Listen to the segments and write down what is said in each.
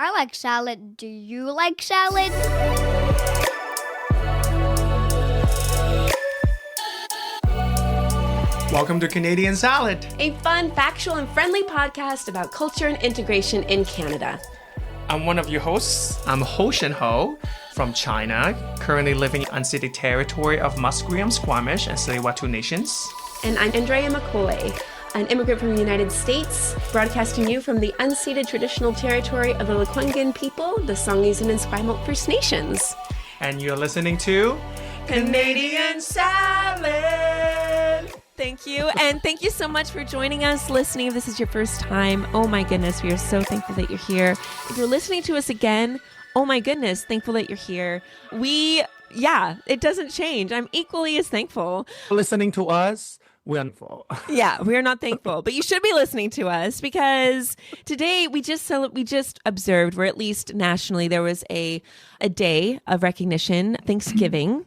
I like salad. Do you like salad? Welcome to Canadian Salad, a fun, factual, and friendly podcast about culture and integration in Canada. I'm one of your hosts. I'm Hostion Ho from China, currently living in unceded territory of Musqueam, Squamish, and Tsleil-Waututh nations. And I'm Andrea Macaulay, an immigrant from the United States, broadcasting you from the unceded traditional territory of the Lekwungen people, the Songhees and Esquimalt First Nations. And you're listening to Canadian Salad. Thank you. And thank you so much for joining us, listening. If this is your first time, oh my goodness, we are so thankful that you're here. If you're listening to us again, oh my goodness, thankful that you're here. It doesn't change. I'm equally as thankful. Listening to us, we're thankful. Yeah, we're not thankful, but you should be listening to us because today we just observed, or at least nationally, there was a day of recognition, Thanksgiving.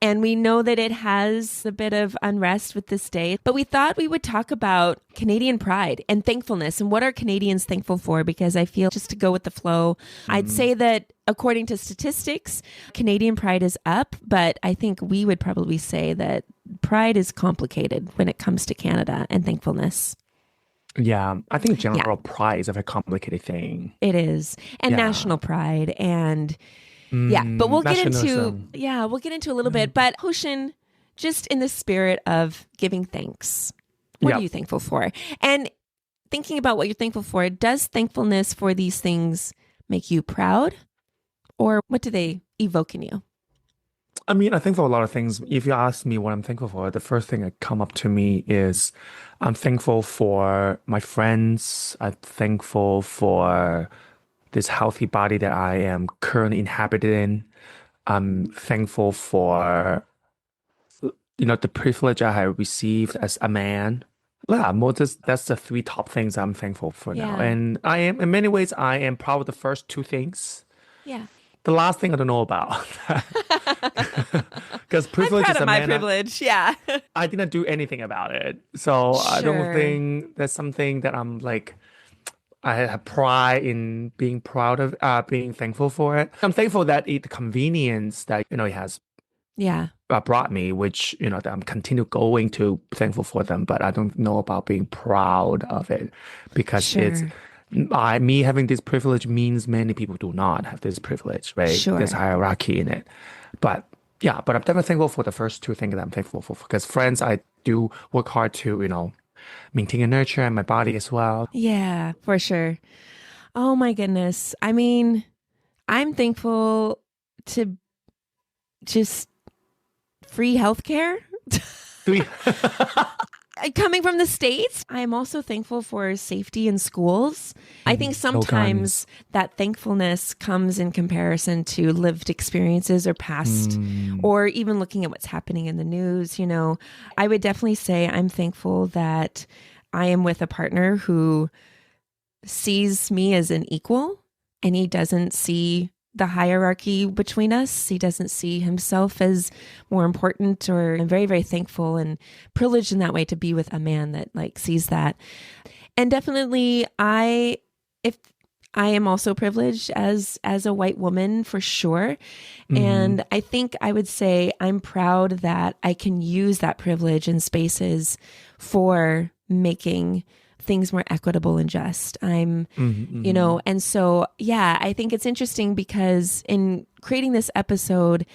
And we know that it has a bit of unrest with this day, but we thought we would talk about Canadian pride and thankfulness and what are Canadians thankful for, because I feel, just to go with the flow, I'd say that according to statistics, Canadian pride is up, but I think we would probably say that pride is complicated when it comes to Canada and thankfulness. Yeah, I think general pride is a very complicated thing. It is. And national pride and... Yeah, but we'll get into a little bit. But Hostion, just in the spirit of giving thanks, what are you thankful for? And thinking about what you're thankful for, does thankfulness for these things make you proud? Or what do they evoke in you? I mean, I think for a lot of things, if you ask me what I'm thankful for, the first thing that come up to me is I'm thankful for my friends. I'm thankful for this healthy body that I am currently inhabited in. I'm thankful for, the privilege I have received as a man. Yeah, that's the three top things I'm thankful for now. And I am, in many ways, I am proud of the first two things. Yeah. The last thing I don't know about. Because privilege I'm proud is of my privilege, yeah. I didn't do anything about it. So I don't think that's something that I'm like, I have pride in being proud of, being thankful for it. I'm thankful that the convenience that, it has brought me, which, that I'm continue going to thankful for them, but I don't know about being proud of it because me having this privilege means many people do not have this privilege, right? Sure. There's hierarchy in it. But I'm definitely thankful for the first two things that I'm thankful for, because friends, I do work hard to, maintain and nurture my body as well. Yeah, for sure. Oh my goodness. I mean, I'm thankful to just free healthcare. Coming from the States, I am also thankful for safety in schools. I think sometimes that thankfulness comes in comparison to lived experiences or past, or even looking at what's happening in the news. I would definitely say I'm thankful that I am with a partner who sees me as an equal, and he doesn't see the hierarchy between us. He doesn't see himself as more important, or I'm very, very thankful and privileged in that way to be with a man that sees that. And definitely I am also privileged as a white woman for sure. And I think I would say I'm proud that I can use that privilege in spaces for making things more equitable and just. And so, I think it's interesting because in creating this episode,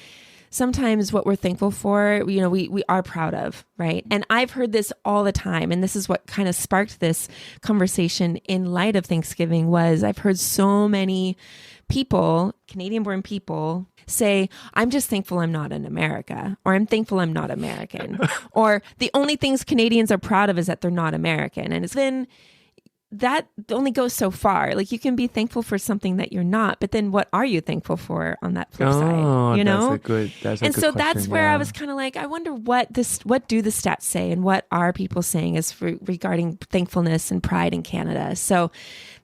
sometimes what we're thankful for, we are proud of, right? And I've heard this all the time. And this is what kind of sparked this conversation in light of Thanksgiving was I've heard so many people, Canadian-born people, say, I'm just thankful I'm not in America, or I'm thankful I'm not American, or the only things Canadians are proud of is that they're not American. And it's been, that only goes so far. You can be thankful for something that you're not, but then what are you thankful for on that flip side? That's a good question, that's where I was kind of like, I wonder what do the stats say, and what are people saying regarding thankfulness and pride in Canada? So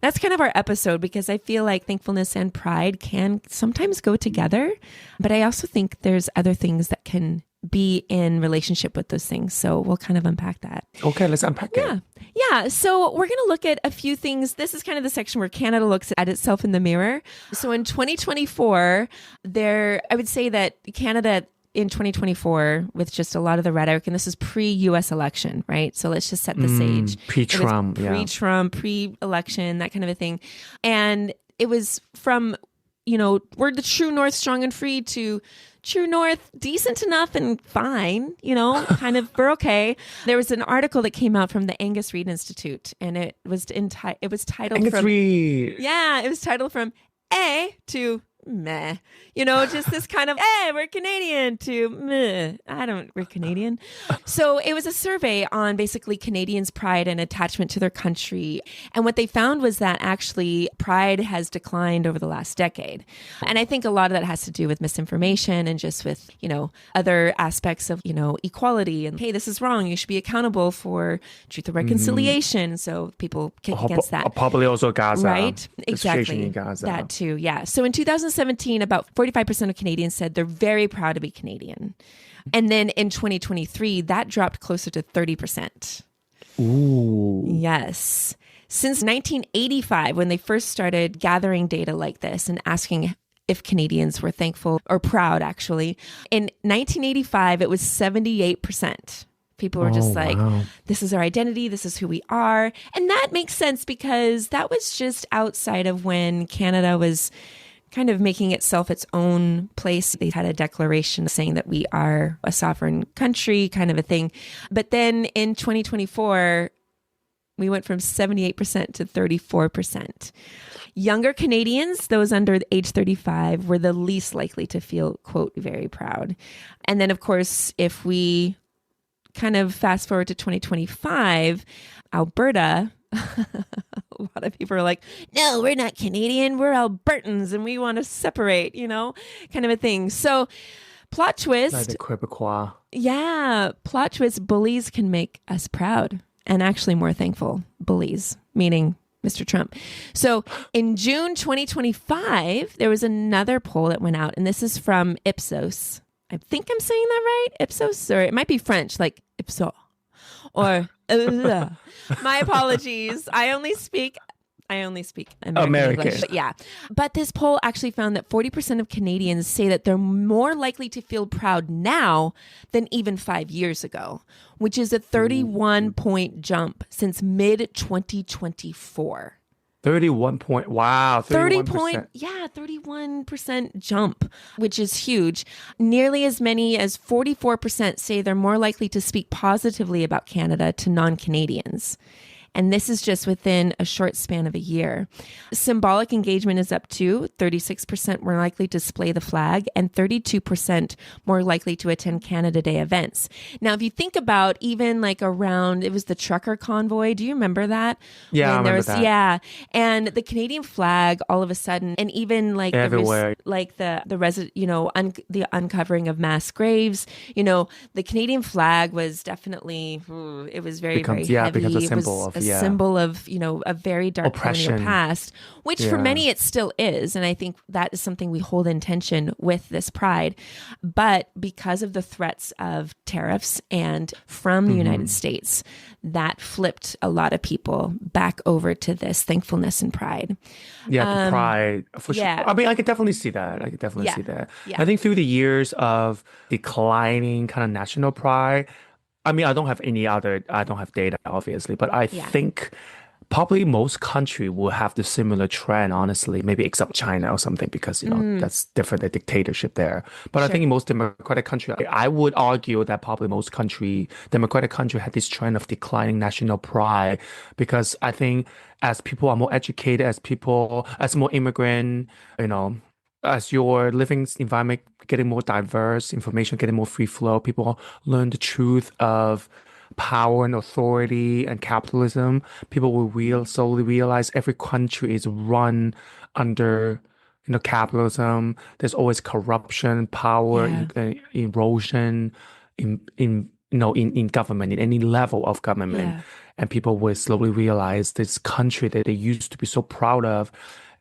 that's kind of our episode, because I feel like thankfulness and pride can sometimes go together, but I also think there's other things that can be in relationship with those things. So we'll kind of unpack that. Okay, let's unpack it. Yeah. So we're going to look at a few things. This is kind of the section where Canada looks at itself in the mirror. So in 2024, I would say that Canada in 2024, with just a lot of the rhetoric, and this is pre-US election, right? So let's just set the stage. Pre-Trump, Pre-Trump, pre-election, that kind of a thing. And it was from, we're the true North, strong and free, to true North, decent enough and fine, kind of, we're okay. There was an article that came out from the Angus Reid Institute, and it was titled Angus Reid. Yeah, it was titled from A to meh, just this kind of, hey, we're Canadian, to meh, we're Canadian. So it was a survey on basically Canadians' pride and attachment to their country. And what they found was that actually pride has declined over the last decade. And I think a lot of that has to do with misinformation and just with, other aspects of, equality and, hey, this is wrong. You should be accountable for truth and reconciliation. So people kick against that. Probably also Gaza. Right? Exactly. In Gaza. That too, yeah. So in 2017, about 45% of Canadians said they're very proud to be Canadian. And then in 2023, that dropped closer to 30%. Ooh. Yes. Since 1985, when they first started gathering data like this and asking if Canadians were thankful or proud, actually, in 1985, it was 78%. People were just this is our identity. This is who we are. And that makes sense because that was just outside of when Canada was kind of making itself its own place. They had a declaration saying that we are a sovereign country, kind of a thing. But then in 2024, we went from 78% to 34%. Younger Canadians, those under age 35, were the least likely to feel, quote, very proud. And then, of course, if we kind of fast forward to 2025, Alberta, a lot of people are like, no, we're not Canadian, we're Albertans and we want to separate, kind of a thing. So plot twist. Like the Quebecois. Yeah, plot twist, bullies can make us proud and actually more thankful. Bullies, meaning Mr. Trump. So in June 2025, there was another poll that went out, and this is from Ipsos. I think I'm saying that right? Ipsos, or it might be French, like Ipsos. Or my apologies. I only speak American. English, but yeah. But this poll actually found that 40% of Canadians say that they're more likely to feel proud now than even 5 years ago, which is a 31-point jump since mid-2024. 31 point. Wow. 31%. 31% jump, which is huge. Nearly as many as 44% say they're more likely to speak positively about Canada to non-Canadians. And this is just within a short span of a year. Symbolic engagement is up to 36% more likely to display the flag and 32% more likely to attend Canada Day events. Now, if you think about even like around, it was the trucker convoy. Do you remember that? Yeah, I remember that. Yeah. And the Canadian flag all of a sudden, and even like everywhere, the uncovering of mass graves, the Canadian flag was definitely, it was very heavy. Becomes a symbol of a symbol of, a very dark colonial past, which for many it still is. And I think that is something we hold in tension with this pride. But because of the threats of tariffs and from the United States, that flipped a lot of people back over to this thankfulness and pride. Yeah, the pride, for sure. I mean, I could definitely see that. Yeah. I think through the years of declining kind of national pride, I mean, I don't have data, obviously, but I think probably most country will have the similar trend, honestly, maybe except China or something, because, that's different, the dictatorship there. But I think in most democratic country, I would argue that probably most democratic country had this trend of declining national pride, because I think as people are more educated, as more immigrant, as your living environment getting more diverse, information getting more free flow, people learn the truth of power and authority and capitalism. People will slowly realize every country is run under, capitalism. There's always corruption, power, erosion in government, in any level of government. Yeah. And people will slowly realize this country that they used to be so proud of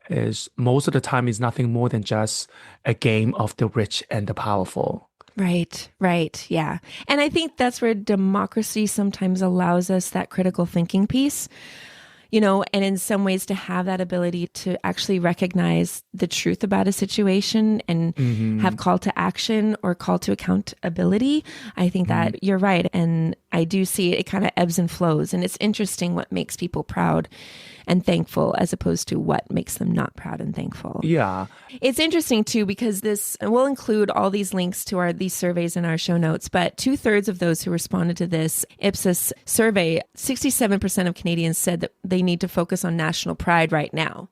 is most of the time is nothing more than just a game of the rich and the powerful. Right, right. Yeah. And I think that's where democracy sometimes allows us that critical thinking piece, and in some ways to have that ability to actually recognize the truth about a situation and have call to action or call to accountability. I think that you're right. And I do see it kind of ebbs and flows. And it's interesting what makes people proud and thankful as opposed to what makes them not proud and thankful. Yeah. It's interesting too, because we'll include all these links to these surveys in our show notes, but 2/3 of those who responded to this Ipsos survey, 67% of Canadians said that they need to focus on national pride right now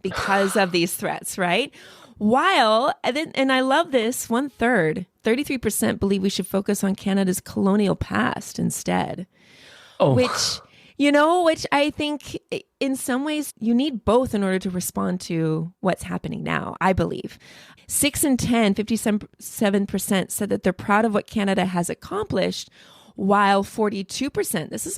because of these threats, right? While, and I love this, 1/3, 33% believe we should focus on Canada's colonial past instead, which I think in some ways you need both in order to respond to what's happening now, I believe. 6 in 10, 57% said that they're proud of what Canada has accomplished, while 42%, this is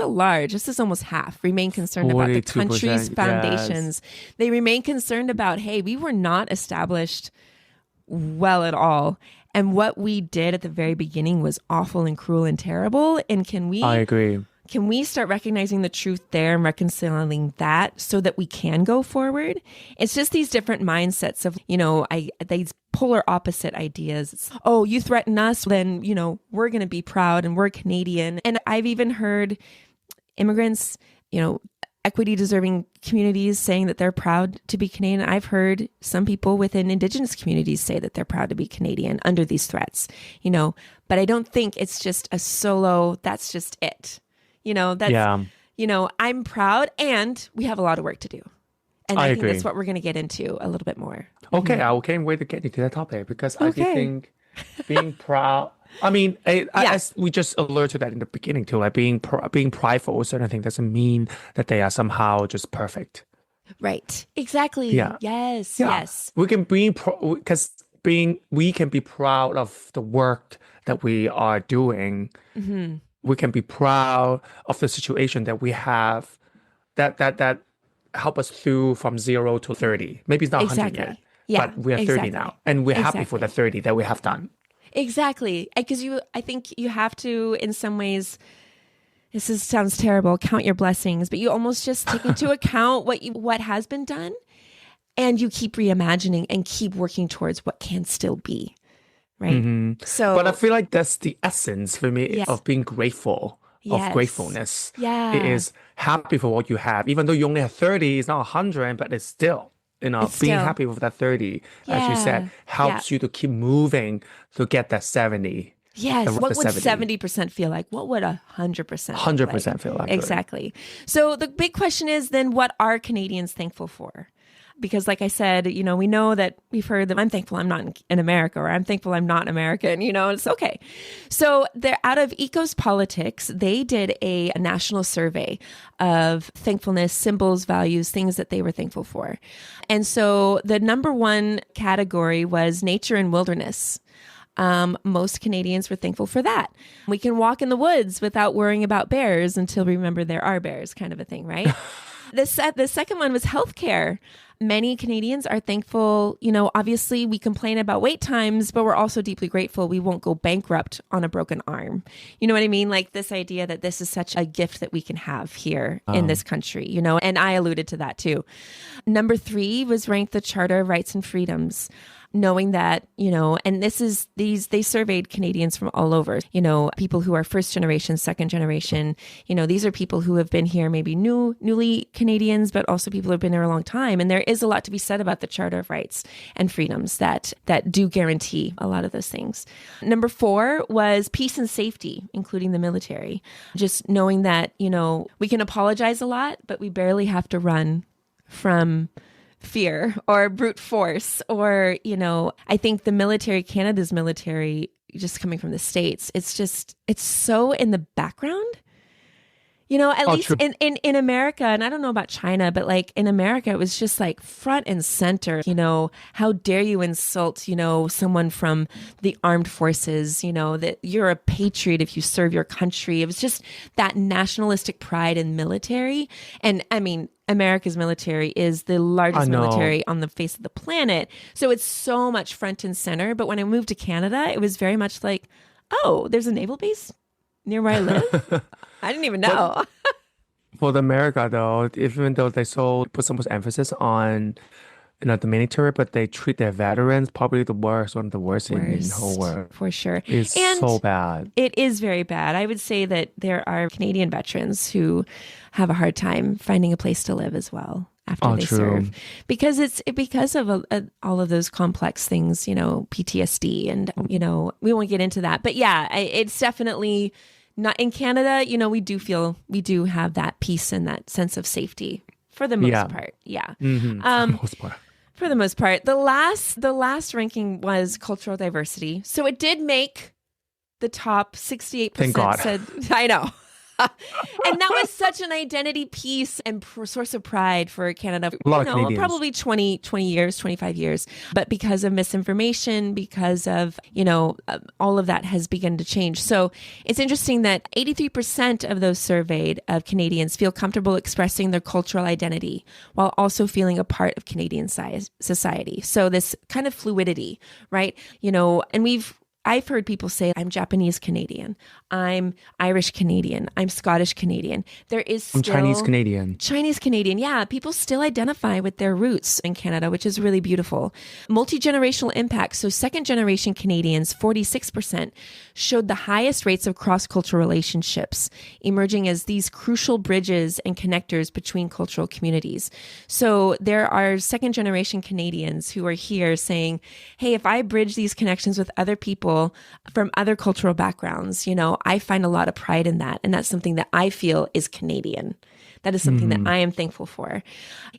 almost half, remain concerned about the country's foundations. Yes. They remain concerned about, hey, we were not established well at all. And what we did at the very beginning was awful and cruel and terrible. And I agree. Can we start recognizing the truth there and reconciling that so that we can go forward? It's just these different mindsets of, these polar opposite ideas. It's, you threaten us, then, we're going to be proud and we're Canadian. And I've even heard immigrants, equity deserving communities saying that they're proud to be Canadian. I've heard some people within Indigenous communities say that they're proud to be Canadian under these threats, but I don't think it's just a solo, that's just it. I'm proud and we have a lot of work to do. And I think that's what we're going to get into a little bit more. Okay, I can't wait to get into that topic because I think being proud, as we just alerted to that in the beginning too, like being prideful of certain things doesn't mean that they are somehow just perfect. Right. Exactly. Yeah. Yes. Yeah. Yes. We can we can be proud of the work that we are doing. Mm-hmm. We can be proud of the situation that we have that help us through from 0 to 30. Maybe it's not 100 yet, but we are 30 now. And we're happy for the 30 that we have done. Exactly. Because I think you have to, in some ways, sounds terrible, count your blessings, but you almost just take into account what has been done, and you keep reimagining and keep working towards what can still be. Right. Mm-hmm. But I feel like that's the essence for me of being grateful, of gratefulness. Yeah. It is happy for what you have. Even though you only have 30, it's not 100, but it's still, being happy with that 30, as you said, helps you to keep moving to get that 70. Yes. What would 70% feel like? What would 100% 100% feel like? Exactly. So the big question is then, what are Canadians thankful for? Because like I said, we know that we've heard that I'm thankful I'm not in America, or I'm thankful I'm not American, it's okay. So they're out of Ecos Politics. They did a national survey of thankfulness, symbols, values, things that they were thankful for. And so the number one category was nature and wilderness. Most Canadians were thankful for that. We can walk in the woods without worrying about bears until we remember there are bears, kind of a thing, right? The second one was healthcare. Many Canadians are thankful, obviously we complain about wait times, but we're also deeply grateful we won't go bankrupt on a broken arm. You know what I mean? Like this idea that this is such a gift that we can have here in this country, and I alluded to that too. Number 3 was ranked the Charter of Rights and Freedoms. Knowing that, and they surveyed Canadians from all over, people who are first generation, second generation, these are people who have been here, maybe newly Canadians, but also people who have been here a long time. And there is a lot to be said about the Charter of Rights and Freedoms that do guarantee a lot of those things. Number 4 was peace and safety, including the military. Just knowing that, we can apologize a lot, but we barely have to run from fear or brute force, or I think the military, Canada's military, just coming from the States, it's so in the background, at least in America. And I don't know about China, but like in America, it was just like front and center. How dare you insult someone from the armed forces, that you're a patriot if you serve your country. It was just that nationalistic pride in military. And I mean, America's military is the largest I know. military on the face of the planet. So it's so much front and center. But when I moved to Canada, it was very much like, oh, there's a naval base near where I live? I didn't even know. For the America though, even though they put so much emphasis on the military, but they treat their veterans probably the worst, one of the worst in the whole Worst, world. for sure. It's And so bad. it is very bad. I would say that there are Canadian veterans who have a hard time finding a place to live as well after they True. serve, because because of all of those complex things, PTSD, and we won't get into that. But yeah, it's definitely not in Canada. We do have that peace and that sense of safety for the most part. Yeah. Mm-hmm. For the most part. For the most part. The last ranking was cultural diversity. So it did make the top 68%. Thank God. Said, I know. And that was such an identity piece and source of pride for Canada. A lot of Canadians. Probably 20 years, 25 years. But because of misinformation, because of, all of that has begun to change. So it's interesting that 83% of those surveyed of Canadians feel comfortable expressing their cultural identity while also feeling a part of Canadian society. So this kind of fluidity, right? And I've heard people say, I'm Japanese Canadian, I'm Irish Canadian, I'm Scottish Canadian. There is still... I'm Chinese Canadian. Chinese Canadian, yeah. People still identify with their roots in Canada, which is really beautiful. Multi-generational impact. So second-generation Canadians, 46%, showed the highest rates of cross-cultural relationships, emerging as these crucial bridges and connectors between cultural communities. So there are second-generation Canadians who are here saying, hey, if I bridge these connections with other people from other cultural backgrounds, I find a lot of pride in that. And that's something that I feel is Canadian. That is something that I am thankful for.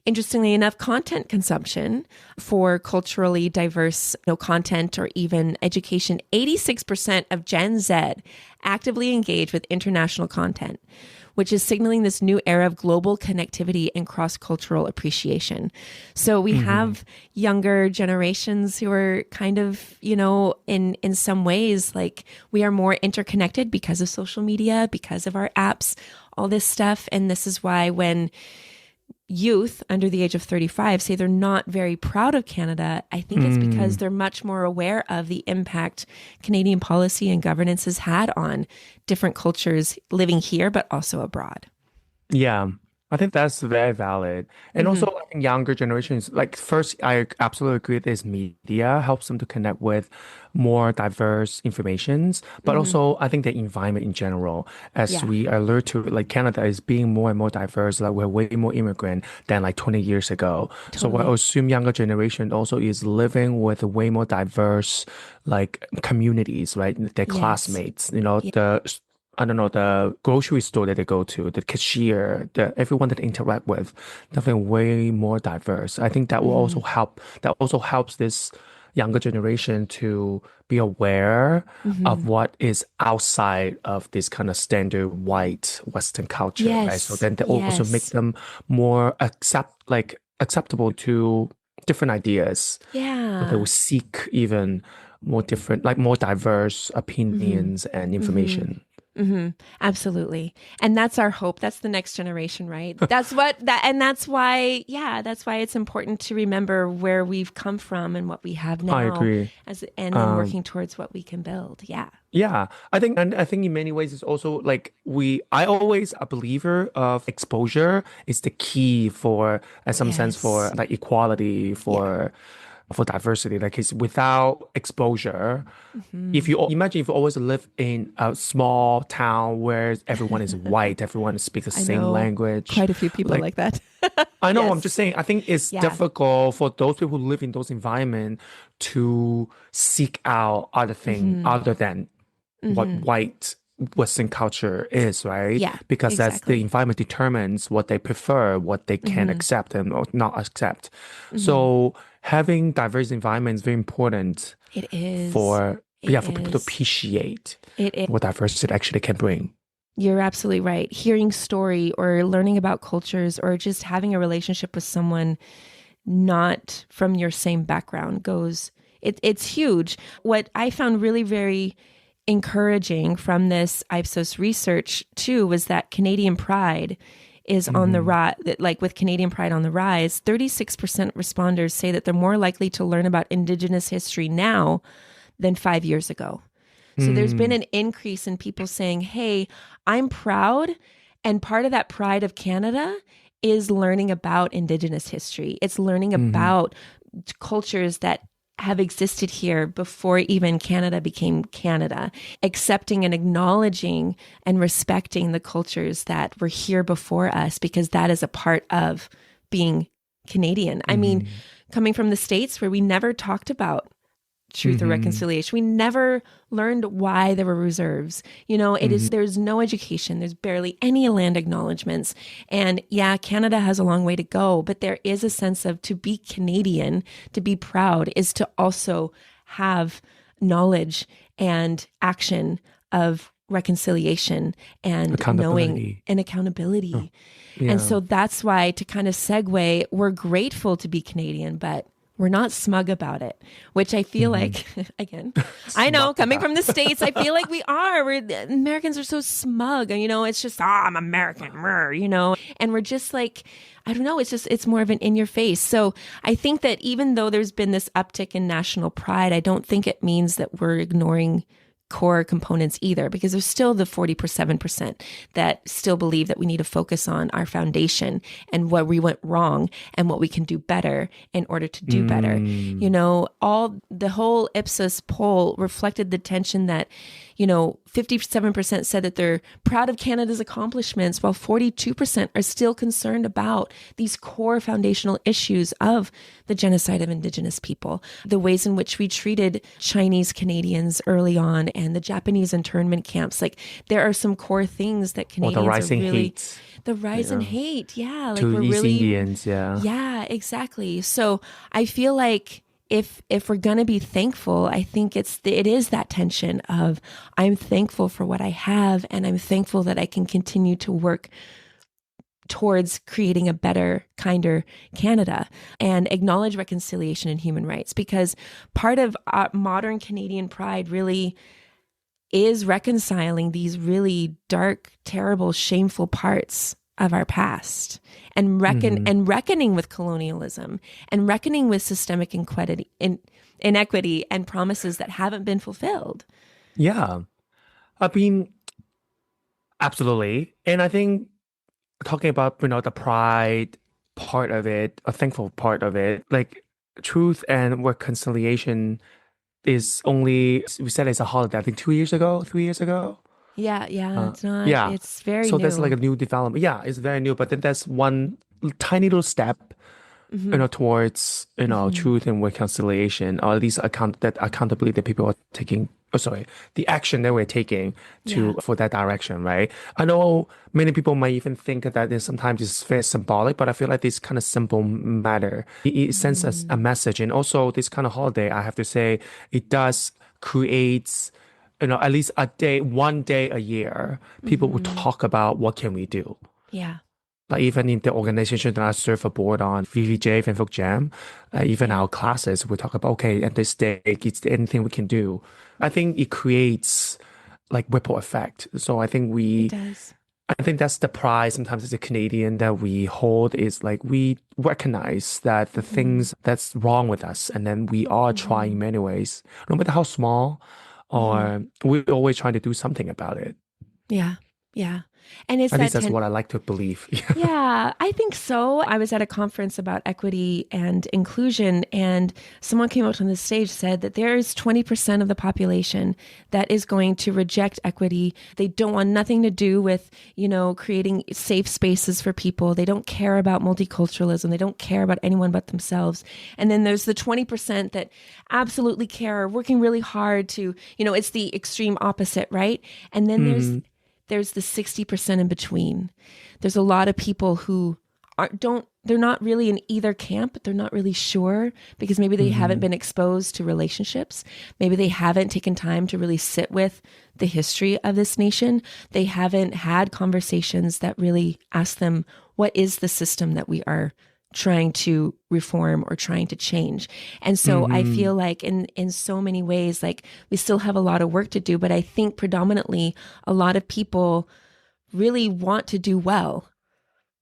Interestingly enough, content consumption for culturally diverse content or even education, 86% of Gen Z actively engage with international content, which is signaling this new era of global connectivity and cross-cultural appreciation. So we have younger generations who are kind of, in some ways, like we are more interconnected because of social media, because of our apps, all this stuff. And this is why when youth under the age of 35 say they're not very proud of Canada, I think it's because they're much more aware of the impact Canadian policy and governance has had on different cultures living here, but also abroad. Yeah, I think that's very valid. And also, I think younger generations, like first, I absolutely agree this media helps them to connect with more diverse informations, but also I think the environment in general, as we alert to, like Canada is being more and more diverse, like we're way more immigrant than like 20 years ago. So I assume younger generation also is living with way more diverse like communities, right? Their classmates, the grocery store that they go to, the cashier, everyone that they interact with, definitely way more diverse. I think that will also help. That also helps this younger generation to be aware of what is outside of this kind of standard white Western culture, right? So then they also make them more acceptable to different ideas. Yeah. They will seek even more different, like more diverse opinions and information. Absolutely. And that's our hope. That's the next generation, right? That's why it's important to remember where we've come from and what we have now. I agree. And then working towards what we can build. Yeah. Yeah. I think in many ways it's also like I always a believer of exposure is the key for, in some sense, for like equality, for diversity. Like it's without exposure, if you imagine if you always live in a small town where everyone is white, everyone speaks the same language. Quite a few people like that. I know. I'm just saying, I think it's difficult for those people who live in those environments to seek out other things other than what white Western culture is, right? Yeah, because that's the environment determines what they prefer, what they can accept and not accept. So having diverse environments is very important. It is for people to appreciate what diversity actually can bring. You're absolutely right. Hearing story or learning about cultures or just having a relationship with someone not from your same background it's huge. What I found really very encouraging from this Ipsos research too was that Canadian pride is on the rise, like with Canadian Pride on the rise, 36% responders say that they're more likely to learn about Indigenous history now than 5 years ago. So there's been an increase in people saying, hey, I'm proud. And part of that pride of Canada is learning about Indigenous history. It's learning about cultures that have existed here before even Canada became Canada, accepting and acknowledging and respecting the cultures that were here before us, because that is a part of being Canadian. I mean, coming from the States where we never talked about truth or reconciliation. We never learned why there were reserves. You know, there's no education. There's barely any land acknowledgements. And yeah, Canada has a long way to go, but there is a sense of, to be Canadian, to be proud, is to also have knowledge and action of reconciliation and knowing and accountability. Oh, yeah. And so that's why, to kind of segue, we're grateful to be Canadian, but we're not smug about it, which I feel like, again, I know, coming from the States, I feel like we are. Americans are so smug. You know, it's just, I'm American, you know, and we're just like, I don't know, it's more of an in your face. So I think that even though there's been this uptick in national pride, I don't think it means that we're ignoring core components either, because there's still the 47% that still believe that we need to focus on our foundation and what we went wrong and what we can do better in order to do better. You know, the whole Ipsos poll reflected the tension that, you know, 57% said that they're proud of Canada's accomplishments, while 42% are still concerned about these core foundational issues of the genocide of Indigenous people, the ways in which we treated Chinese Canadians early on, and the Japanese internment camps. Like, there are some core things that Canadians the rising are really... hate. The rise in hate, yeah. Like, to we're East really... Indians, yeah. Yeah, exactly. So I feel like if we're going to be thankful, I think it is that tension of, I'm thankful for what I have, and I'm thankful that I can continue to work towards creating a better, kinder Canada, and acknowledge reconciliation and human rights, because part of modern Canadian pride really is reconciling these really dark, terrible, shameful parts of our past, and reckoning with colonialism, and reckoning with systemic inequity and promises that haven't been fulfilled. Yeah. I mean, absolutely. And I think talking about, you know, the pride part of it, a thankful part of it, like truth and reconciliation is only, we said it's a holiday, I think 2 years ago, 3 years ago. Yeah, it's not. Yeah. It's very So new. there's like a new development. Yeah, it's very new. But then there's one tiny little step, you know, towards, you know, truth and reconciliation, or at least accountability that people are taking. Oh, sorry, the action that we're taking for that direction, right? I know many people might even think that it sometimes it's very symbolic, but I feel like this kind of simple matter, it sends us a message. And also this kind of holiday, I have to say, it does create, you know, at least one day a year, people will talk about what can we do. Yeah. Like even in the organization that I serve a board on, VVJ, Vinfolk Jam, even our classes, we talk about, okay, at this day, is there anything we can do? I think it creates like ripple effect. So I think It does. I think that's the pride sometimes as a Canadian that we hold, is like we recognize that the things that's wrong with us, and then we are trying in many ways, no matter how small, or we're always trying to do something about it. Yeah. Yeah. And it's At least that's what I like to believe. Yeah, I think so. I was at a conference about equity and inclusion, and someone came out on the stage, said that there's 20% of the population that is going to reject equity. They don't want nothing to do with, you know, creating safe spaces for people. They don't care about multiculturalism. They don't care about anyone but themselves. And then there's the 20% that absolutely care, are working really hard to, you know, it's the extreme opposite, right? And then there's the 60% in between. There's a lot of people who they're not really in either camp, but they're not really sure, because maybe they haven't been exposed to relationships. Maybe they haven't taken time to really sit with the history of this nation. They haven't had conversations that really ask them, what is the system that we are trying to reform or trying to change? And so I feel like in so many ways, like, we still have a lot of work to do, but I think predominantly a lot of people really want to do well.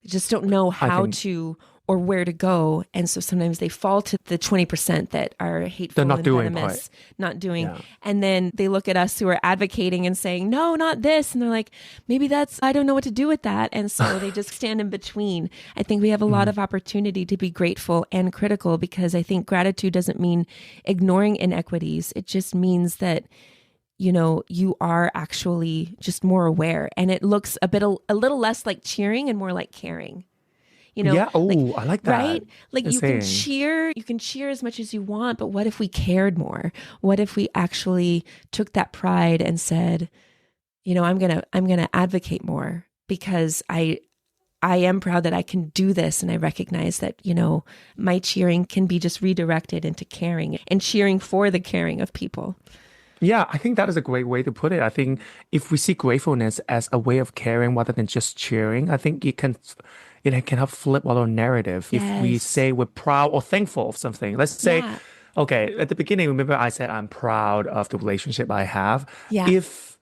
They just don't know I how think to or where to go. And so sometimes they fall to the 20% that are hateful they're not and doing venomous, not doing. Yeah. And then they look at us who are advocating and saying, no, not this. And they're like, maybe I don't know what to do with that. And so they just stand in between. I think we have a lot of opportunity to be grateful and critical, because I think gratitude doesn't mean ignoring inequities. It just means that, you know, you are actually just more aware, and it looks a little less like cheering and more like caring. You know, yeah. Oh, I like that. right? Like you can cheer as much as you want, but what if we cared more? What if we actually took that pride and said, you know, I'm going to advocate more, because I am proud that I can do this, and I recognize that, you know, my cheering can be just redirected into caring and cheering for the caring of people. Yeah, I think that is a great way to put it. I think if we see gratefulness as a way of caring rather than just cheering, I think it can help flip our narrative. If we Yes. say we're proud or thankful of something, let's say, Yeah. okay, at the beginning, remember I said I'm proud of the relationship I have. Yeah. If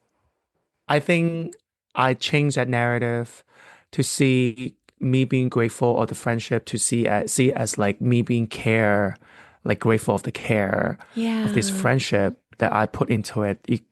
I think I change that narrative to see me being grateful, or the friendship to see it as like me being like grateful of the care of this Yeah. friendship that I put into it. It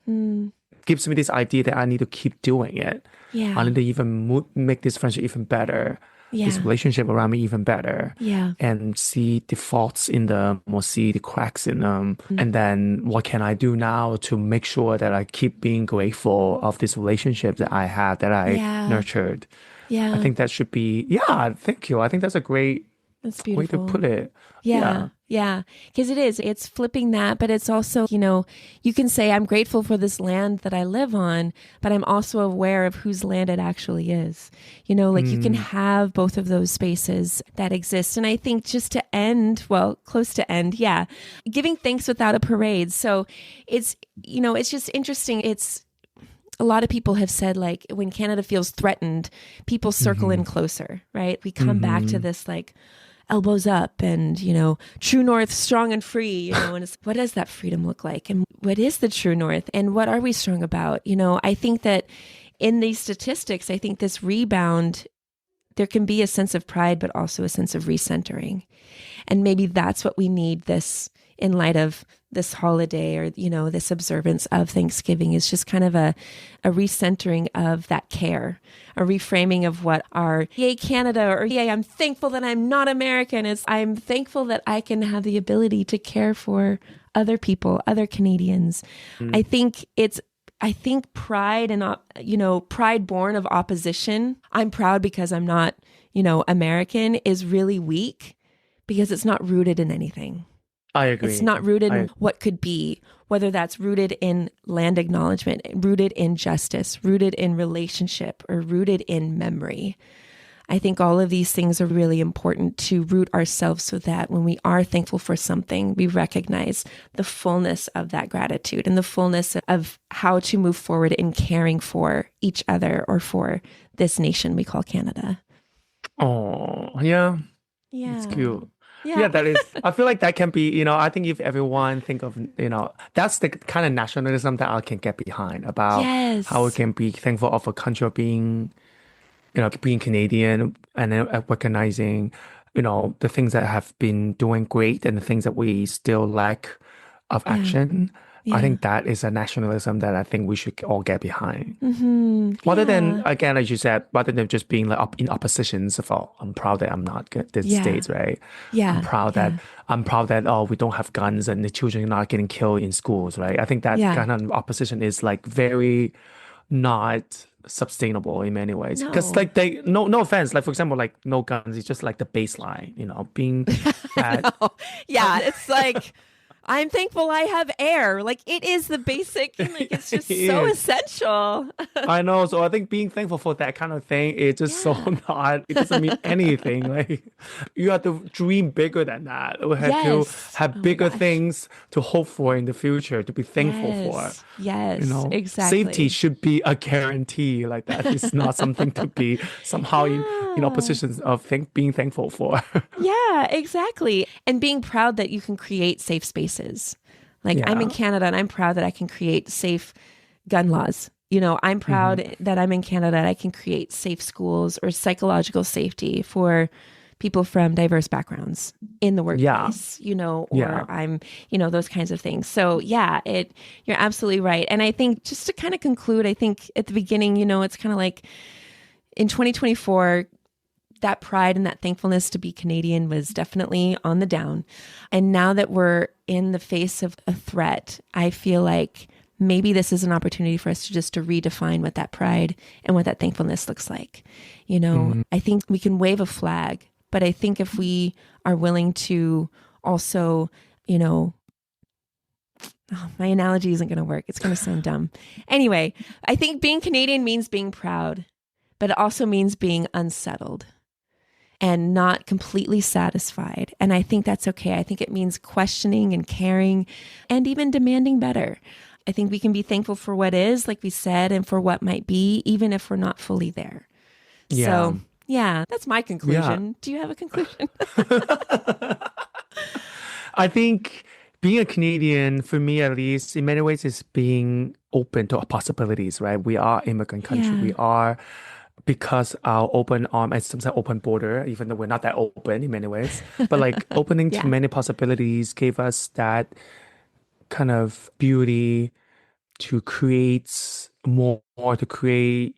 gives me this idea that I need to keep doing it. Yeah. I need to even make this friendship even better, this Yeah. relationship around me even better, Yeah. and see the faults in them or see the cracks in them. And then what can I do now to make sure that I keep being grateful of this relationship that I had, that I Yeah. nurtured. Yeah. I think that should be, yeah, thank you. I think that's a great That's way to beautiful. put it. Yeah. Yeah. Because it's flipping that, but it's also, you know, you can say, I'm grateful for this land that I live on, but I'm also aware of whose land it actually is. You know, like you can have both of those spaces that exist. And I think just to end, well, close to end, yeah, giving thanks without a parade. So it's, you know, it's just interesting. A lot of people have said, like, when Canada feels threatened, people circle in closer, right? We come back to this, like, elbows up and, you know, true north, strong and free, you know, and it's, what does that freedom look like? And what is the true north? And what are we strong about? You know, I think that in these statistics, I think this rebound, there can be a sense of pride, but also a sense of recentering. And maybe that's what we need in light of this holiday, or, you know, this observance of Thanksgiving, is just kind of a recentering of that care, a reframing of what our yay Canada, or yay I'm thankful that I'm not American, is I'm thankful that I can have the ability to care for other people, other Canadians. I think pride and, you know, pride born of opposition. I'm proud because I'm not, you know, American, is really weak, because it's not rooted in anything. I agree. It's not rooted in what could be, whether that's rooted in land acknowledgement, rooted in justice, rooted in relationship, or rooted in memory. I think all of these things are really important to root ourselves, so that when we are thankful for something, we recognize the fullness of that gratitude and the fullness of how to move forward in caring for each other, or for this nation we call Canada. Oh, yeah. Yeah. It's cute. Yeah. Yeah, that is. I feel like that can be, you know, I think if everyone think of, you know, that's the kind of nationalism that I can get behind, about Yes. how we can be thankful of a country being, you know, being Canadian, and then recognizing, you know, the things that have been doing great and the things that we still lack of action. I Yeah. think that is a nationalism that I think we should all get behind. Yeah. Rather than, again, as you said, rather than just being like in oppositions of, oh, I'm proud that I'm not the Yeah. States, right? Yeah. I'm proud that, oh, we don't have guns and the children are not getting killed in schools, right? I think that Yeah. kind of opposition is like very not sustainable in many ways. Because No. like no offense, like for example, like no guns is just like the baseline, you know, being that Yeah, it's like, I'm thankful I have air. Like, it is the basic, like, it's just It so is. essential. I know. So I think being thankful for that kind of thing is just so not, it doesn't mean anything. Like, you have to dream bigger than that. We have Yes. to have Oh my bigger gosh. things to hope for in the future, to be thankful for. Yes, You know, exactly. safety should be a guarantee. Like, that is not something to be somehow in opposition of being thankful for. Yeah, exactly. And being proud that you can create safe spaces. Like, I'm in Yeah. Canada and I'm proud that I can create safe gun laws I'm proud that I'm in Canada. I can create safe schools or psychological safety for people from diverse backgrounds in the workplace, or I'm, those kinds of things. So yeah, you're absolutely right. And I think just to kind of conclude, I think at the beginning, it's kind of like in 2024, that pride and that thankfulness to be Canadian was definitely on the down. And now that we're in the face of a threat, I feel like maybe this is an opportunity for us to redefine what that pride and what that thankfulness looks like. I think we can wave a flag, but I think if we are willing to also, my analogy isn't going to work. It's going to sound dumb. Anyway, I think being Canadian means being proud, but it also means being unsettled and not completely satisfied. And I think that's okay. I think it means questioning and caring and even demanding better. I think we can be thankful for what is, like we said, and for what might be, even if we're not fully there. Yeah. So, yeah, that's my conclusion. Yeah. Do you have a conclusion? I think being a Canadian, for me at least, in many ways, is being open to possibilities, right? We are immigrant country. Yeah. We are, because our open arm and sometimes open border, even though we're not that open in many ways, but like opening to many possibilities gave us that kind of beauty to create more, to create,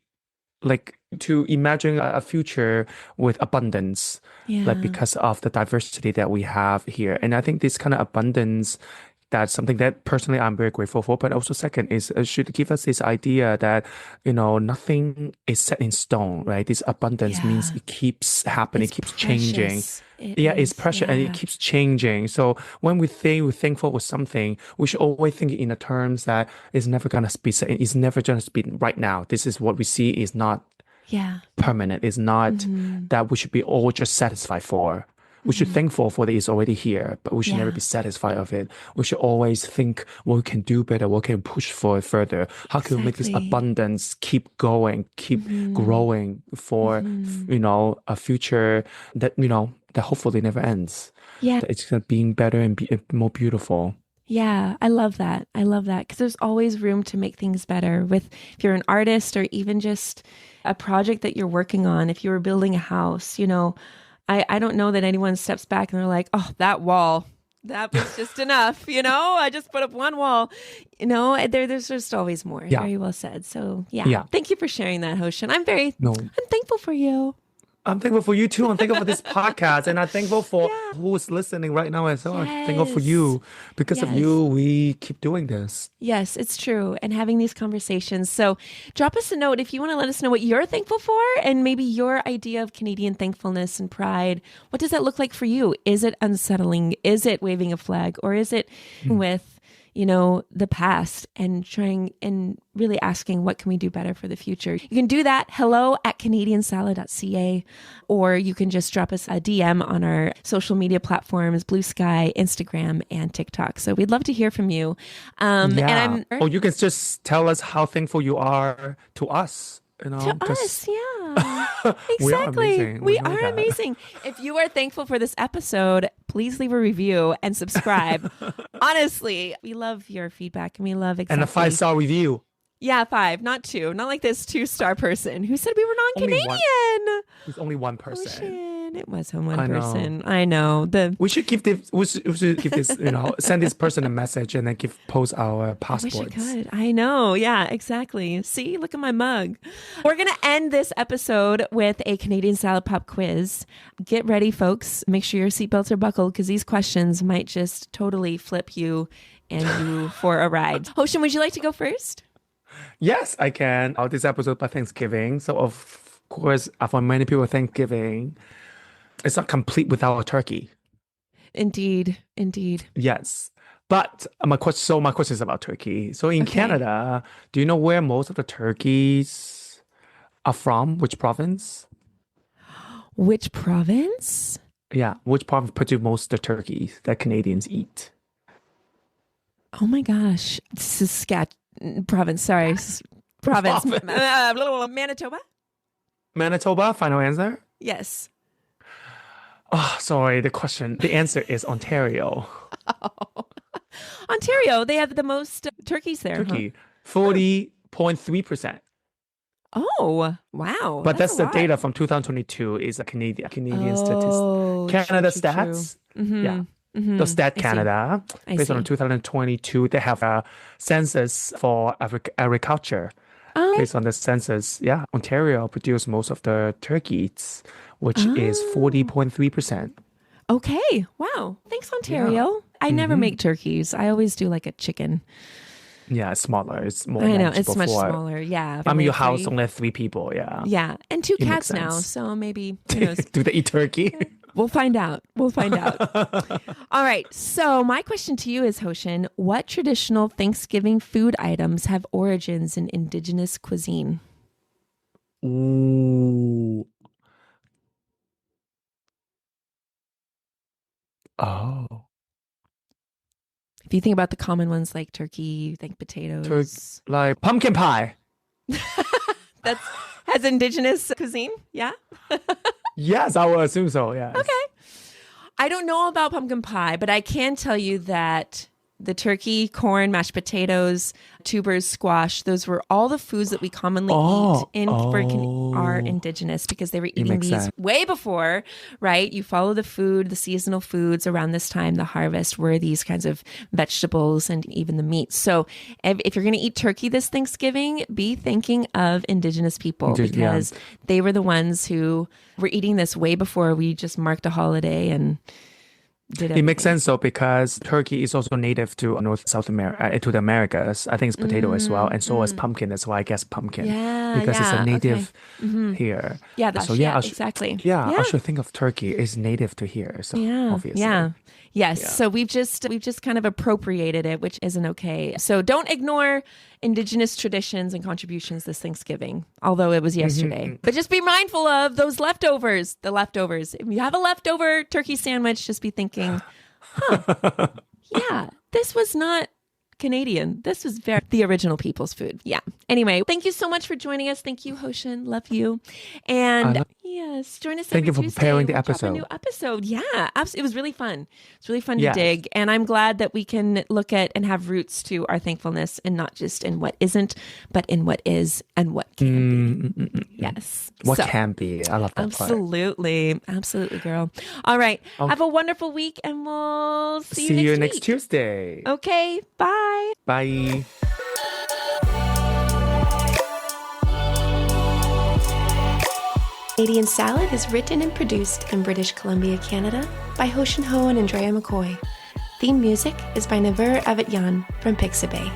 like, to imagine a future with abundance, like because of the diversity that we have here. And I think this kind of abundance, that's something that personally I'm very grateful for. But also second is should give us this idea that, nothing is set in stone, right? This abundance means it keeps happening, it keeps changing. It's precious and it keeps changing. So when we say we're thankful for something, we should always think in the terms that it's never going to be set. It's never going to be right now. This is what we see is not permanent. It's not that we should be all just satisfied for. We should be thankful for that it's already here, but we should never be satisfied of it. We should always think what we can do better, what can we push for it further. How can we make this abundance keep going, keep growing for, a future that, that hopefully never ends. Yeah. That it's being better and more beautiful. Yeah, I love that. I love that because there's always room to make things better if you're an artist or even just a project that you're working on. If you were building a house, I don't know that anyone steps back and they're like, oh, that wall, that was just enough. I just put up one wall. There's just always more. Yeah. Very well said. So yeah. Thank you for sharing that, Hostion. I'm thankful for you. I'm thankful for you too. I'm thankful for this podcast, and I'm thankful for who's listening right now as well. I'm thankful for you. Because of you, we keep doing this. Yes, it's true. And having these conversations. So drop us a note if you want to let us know what you're thankful for and maybe your idea of Canadian thankfulness and pride. What does that look like for you? Is it unsettling? Is it waving a flag? Or is it with the past and trying and really asking what can we do better for the future? You can do that. hello@canadiansalad.ca, or you can just drop us a DM on our social media platforms, Blue Sky, Instagram, and TikTok. So we'd love to hear from you. Or you can just tell us how thankful you are to us. To us, exactly. We are amazing. If you are thankful for this episode, please leave a review and subscribe. Honestly, we love your feedback and we love and a 5-star review. Yeah, 5, not 2. Not like this 2-star person who said we were non-Canadian. There's only one person. It was one person. I know. We should give this. We should give this. Send this person a message and then post our passports. I wish I could. I know. Yeah, exactly. See, look at my mug. We're gonna end this episode with a Canadian Salad Pop quiz. Get ready, folks. Make sure your seatbelts are buckled because these questions might just totally flip you and you for a ride. Hostion, would you like to go first? Yes, I can. This episode by Thanksgiving. So of course, for many people, Thanksgiving, it's not complete without a turkey. Indeed. Yes. But my question is about turkey. So in Canada, do you know where most of the turkeys are from? Which province? Which province? Yeah. Which province produces most of the turkeys that Canadians eat? Oh my gosh. Province. Sorry. Province. Manitoba? Manitoba? Final answer? Yes. Oh, sorry. The answer is Ontario. Oh. Ontario, they have the most turkeys there. Turkey. 40 40.3%. Oh, wow. But that's a the lot. data from 2022 is a Canadian statistic. Oh, Canada true. stats. Yeah. Mm-hmm. The Stat I see. Canada, I based on see. 2022, they have a census for agriculture. Oh, Based on the census, yeah, Ontario produced most of the turkeys, which is oh, 40.3%. okay. Wow. Thanks, Yeah. Ontario. I never make turkeys. I always do like a chicken. Yeah, it's smaller. It's more I know. It's manageable much for smaller. Yeah. I mean, Family your of house three. only has 3 people. Yeah, Yeah. And 2 it makes cats now. sense. So maybe, who knows? Do they eat turkey? We'll find out. We'll find out. All right. So, my question to you is, Hoshin, what traditional Thanksgiving food items have origins in Indigenous cuisine? Ooh. Oh. If you think about the common ones like turkey, you think Tur potatoes. like pumpkin pie. That's has Indigenous cuisine? Yeah. Yes, I would assume so. Yes. Okay. I don't know about pumpkin pie, but I can tell you that the turkey, corn, mashed potatoes, tubers, squash, those were all the foods that we commonly eat in our indigenous, because they were eating makes these sense. way before, right? You follow the food, the seasonal foods around this time, the harvest, were these kinds of vegetables and even the meat. So if you're going to eat turkey this Thanksgiving, be thinking of indigenous people, because they were the ones who were eating this way before we just marked a holiday and did everything. It makes sense though, because turkey is also native to North South America, to the Americas. I think it's potato as well, and so is pumpkin. That's why I guess pumpkin, because it's a native here. Yeah, exactly. exactly. I should think of turkey is native to here. So obviously, Yes. Yeah. So we've just kind of appropriated it, which isn't okay. So don't ignore indigenous traditions and contributions this Thanksgiving, although it was yesterday. But just be mindful of those leftovers, the leftovers. If you have a leftover turkey sandwich, just be thinking, yeah, this was not Canadian. This was the original people's food. Yeah. Anyway, thank you so much for joining us. Thank you, Hoshin. Love you. And yes, join us. Thank you for Tuesday. preparing the We'll drop episode. a new episode. Yeah, absolutely. It was really fun. It's really fun to dig. And I'm glad that we can look at and have roots to our thankfulness, and not just in what isn't, but in what is and what can be. Yes. What can be. I love that Absolutely. part. Absolutely, girl. All right. Have a wonderful week, and we'll see you next week. Tuesday. Okay. Bye. Bye. Canadian Salad is written and produced in British Columbia, Canada by Hoshin Ho and Andrea McCoy. Theme music is by Naver Avatyan from Pixabay.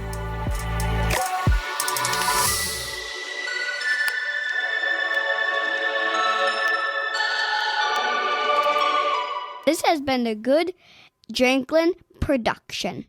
This has been a good Drinklin production.